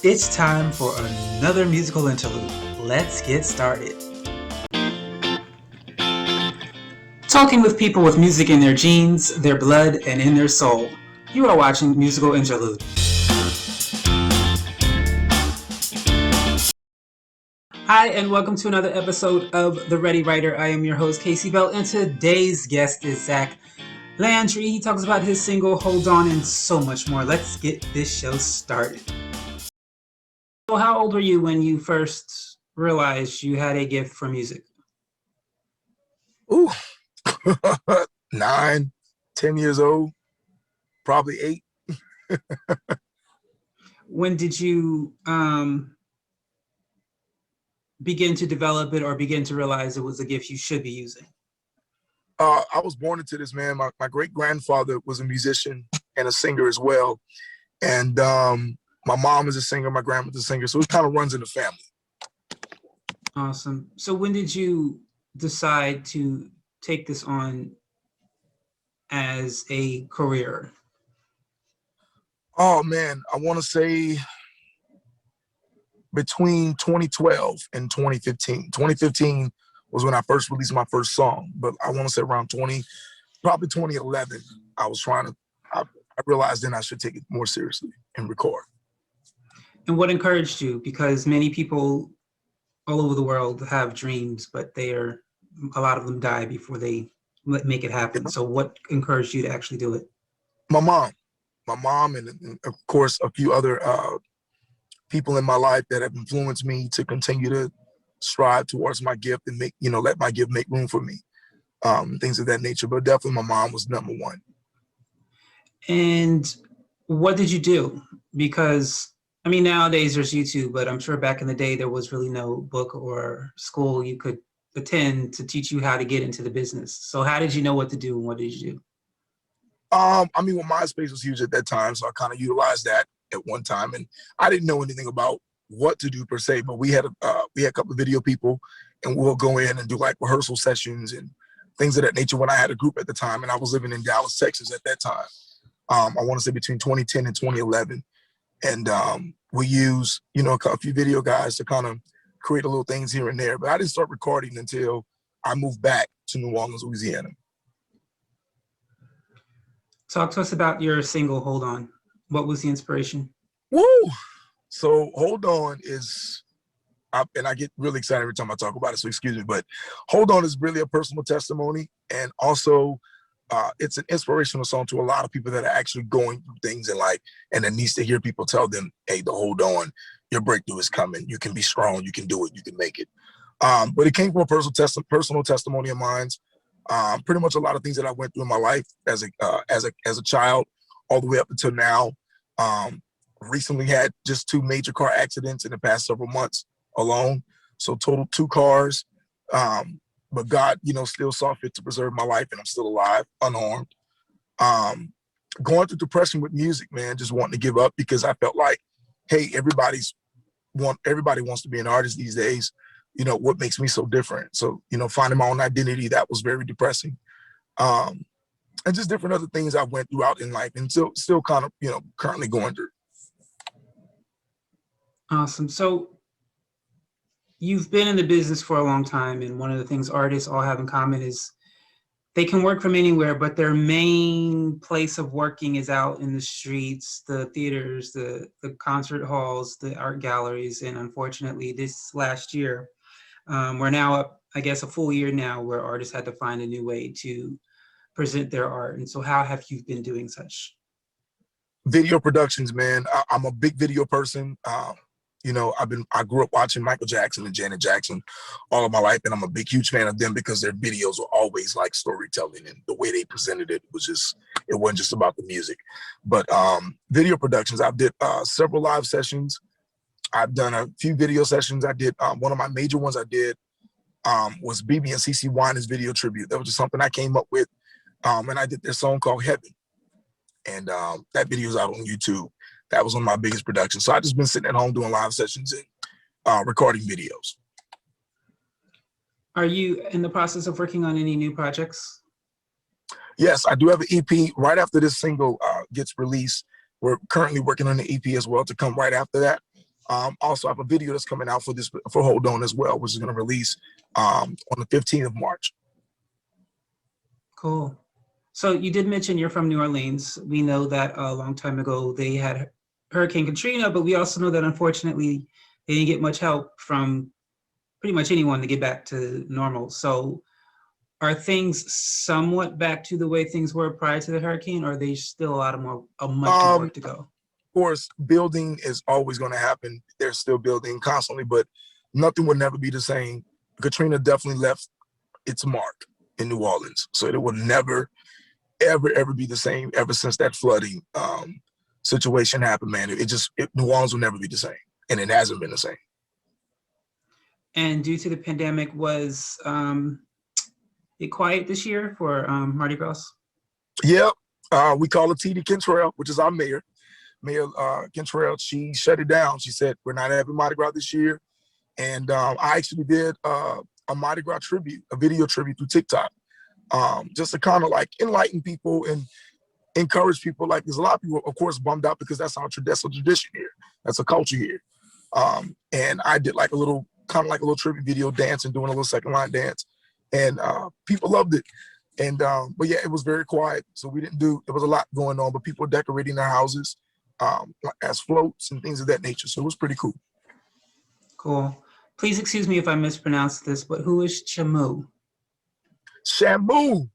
It's time for another musical interlude. Let's get started. Talking with people with music in their genes, their blood, and in their soul. You are watching Musical Interlude. Hi, and welcome to another episode of The Ready Writer. I am your host, Casey Bell, and today's guest is Zack Landry. He talks about his single, Hold On, and so much more. Let's get this show started. So how old were you when you first realized you had a gift for music? Ooh, 9, 10 years old, probably 8. When did you begin to develop it or begin to realize it was a gift you should be using? I was born into this, man. My great-grandfather was a musician and a singer as well. And my mom is a singer, my grandmother's a singer, so it kind of runs in the family. Awesome. So when did you decide to take this on as a career? Oh, man, I want to say between 2012 and 2015. 2015 was when I first released my first song, but I want to say around probably 2011, I realized then I should take it more seriously and record. And what encouraged you? Because many people all over the world have dreams, but a lot of them die before they make it happen. So what encouraged you to actually do it? My mom, and of course a few other people in my life that have influenced me to continue to strive towards my gift and let my gift make room for me, things of that nature. But definitely my mom was number one. And what did you do? Because I mean, nowadays there's YouTube, but I'm sure back in the day there was really no book or school you could attend to teach you how to get into the business. So how did you know what to do and what did you do? I mean, well, MySpace was huge at that time, so I kind of utilized that at one time, and I didn't know anything about what to do per se, but we had a couple of video people, and we'll go in and do like rehearsal sessions and things of that nature when I had a group at the time, and I was living in Dallas, Texas at that time. I want to say between 2010 and 2011, and we use a few video guys to kind of create a little things here and there, but I didn't start recording until I moved back to New Orleans, Louisiana. Talk to us about your single, Hold On. What was the inspiration? Woo! So Hold On is, and I get really excited every time I talk about it, so excuse me, but Hold On is really a personal testimony, and also it's an inspirational song to a lot of people that are actually going through things in life and that needs to hear people tell them, hey, to hold on, your breakthrough is coming, you can be strong, you can do it, you can make it. But it came from a personal testimony of mine. Pretty much a lot of things that I went through in my life as a child, all the way up until now. Recently had just 2 major car accidents in the past several months alone. So total 2 cars. But God, still saw fit to preserve my life, and I'm still alive, unharmed. Going through depression with music, man, just wanting to give up because I felt like, hey, everybody wants to be an artist these days. What makes me so different? So, finding my own identity, that was very depressing. And just different other things I went throughout in life and still kind of, currently going through. Awesome. So you've been in the business for a long time, and one of the things artists all have in common is they can work from anywhere, but their main place of working is out in the streets, the theaters, the concert halls, the art galleries. And unfortunately, this last year, we're now up, I guess, a full year now where artists had to find a new way to present their art. And so how have you been doing such? Video productions, man. I'm a big video person. I grew up watching Michael Jackson and Janet Jackson all of my life, and I'm a big, huge fan of them because their videos were always like storytelling, and the way they presented it wasn't just about the music. But video productions, I did several live sessions. I've done a few video sessions. I did one of my major ones I did was BB and CC Winans video tribute. That was just something I came up with, and I did their song called Heaven, and that video is out on YouTube. That was one of my biggest productions. So I just been sitting at home doing live sessions and recording videos. Are you in the process of working on any new projects? Yes, I do have an EP right after this single gets released. We're currently working on the EP as well to come right after that. Also, I have a video that's coming out for Hold On as well, which is going to release on the 15th of March. Cool. So you did mention you're from New Orleans. We know that a long time ago they had Hurricane Katrina, but we also know that unfortunately they didn't get much help from pretty much anyone to get back to normal. So are things somewhat back to the way things were prior to the hurricane, or are they still much more work to go? Of course, building is always going to happen. They're still building constantly, but nothing will never be the same. Katrina definitely left its mark in New Orleans. So it will never, ever be the same ever since that flooding situation happened, man. New Orleans will never be the same, and it hasn't been the same. And due to the pandemic, was it quiet this year for Mardi Gras? Yep. We call it TD Kentrell, which is our mayor. Mayor Kentrell, she shut it down. She said, we're not having Mardi Gras this year. And I actually did a Mardi Gras tribute, a video tribute through TikTok, just to kind of like enlighten people and encourage people. Like, there's a lot of people, of course, bummed out because that's a tradition here. That's a culture here. And I did like a little tribute video dance and doing a little second line dance. And people loved it. And but yeah, it was very quiet. So there was a lot going on, but people were decorating their houses as floats and things of that nature. So it was pretty cool. Cool. Please excuse me if I mispronounced this, but who is Shamu? Shamu.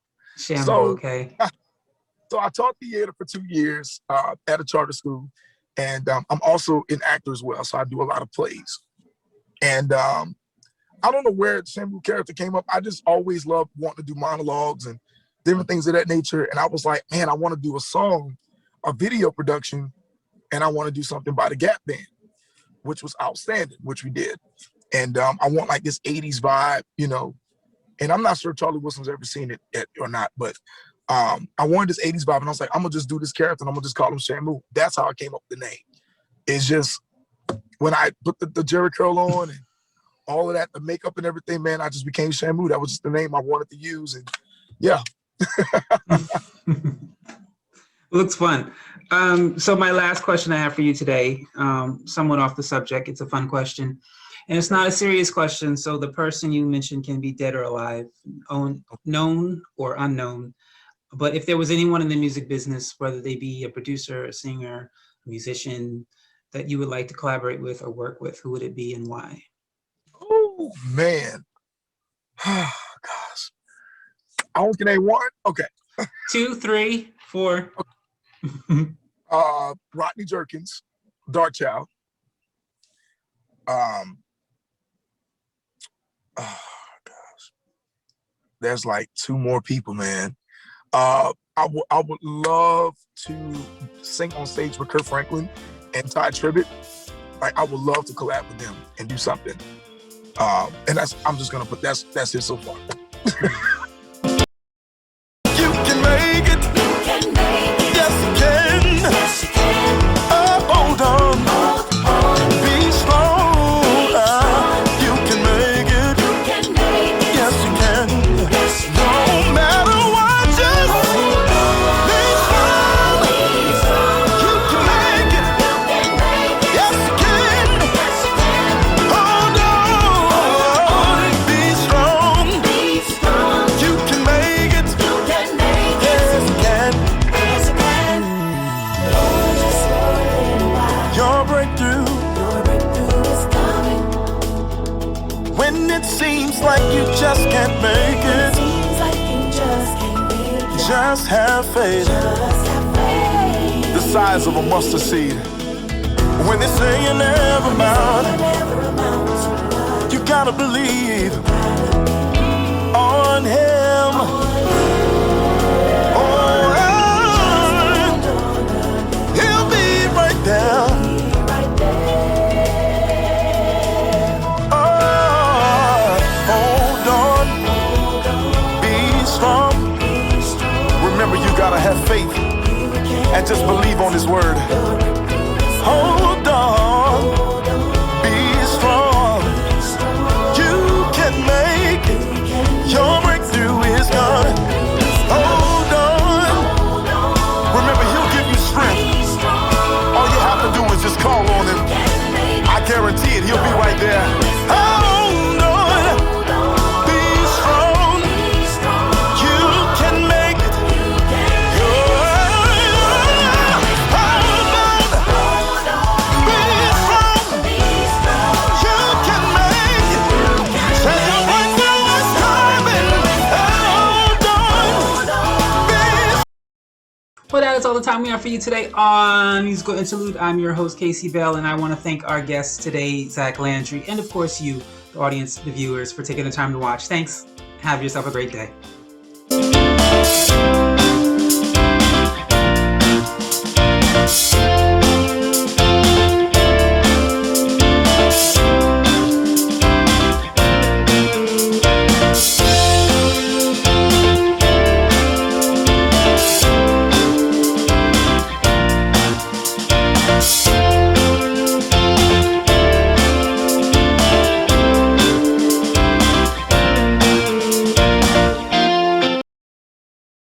Okay. So I taught theater for 2 years at a charter school. And I'm also an actor as well. So I do a lot of plays. And I don't know where the Shamu character came up. I just always loved wanting to do monologues and different things of that nature. And I was like, man, I want to do a song, a video production, and I want to do something by the Gap Band, which was outstanding, which we did. And I want like this 80s vibe, you know, and I'm not sure Charlie Wilson's ever seen it yet or not, but I wanted this 80s vibe, and I was like, I'm gonna just do this character and I'm gonna just call him Shamu. That's how I came up with the name. It's just when I put the Jerry curl on and all of that, the makeup and everything, man, I just became Shamu. That was just the name I wanted to use. And yeah. Looks fun. So my last question I have for you today, somewhat off the subject, it's a fun question. And it's not a serious question. So the person you mentioned can be dead or alive, known or unknown. But if there was anyone in the music business, whether they be a producer, a singer, a musician, that you would like to collaborate with or work with, who would it be and why? Oh, man. Gosh. I only can name one? Okay. 2, 3, 4. Rodney Jerkins, Dark Child. Oh gosh, there's like 2 more people, man. I would love to sing on stage with Kirk Franklin and Ty Tribbett. Like, I would love to collab with them and do something. And I'm just gonna put that's it so far. You can make it. You can make it. Yes, you can. Yes, you can. Hold on. Hold on. Be strong. You can make it. You can make it. Yes, you can. Yes, you can. No matter what, just hold on. Be strong. Be strong. You can make it. You can make it. Yes, you can. Yes, you can. Hold on. Be strong. Be strong. You can make it. You can make it. Yes, you can. Yes, you can. Lord, just for a little while. Your breakthrough. Your breakthrough is coming. When it seems like you just can't make it. Seems like you just can't make it. Just have faith. Just have faith. The size of a mustard seed. When they say you never amount, you gotta believe on Him. Oh, He'll be right there. Oh, hold on. Be strong. Remember, you gotta have faith and just believe on His word. Hold on. Be strong. You can make it. Your breakthrough is gone. Hold on. Remember, He'll give you strength. All you have to do is just call on Him. I Well, that is all the time we have for you today on Musical Interlude. I'm your host, Casey Bell, and I want to thank our guests today, Zack Landry, and of course you, the audience, the viewers, for taking the time to watch. Thanks. Have yourself a great day.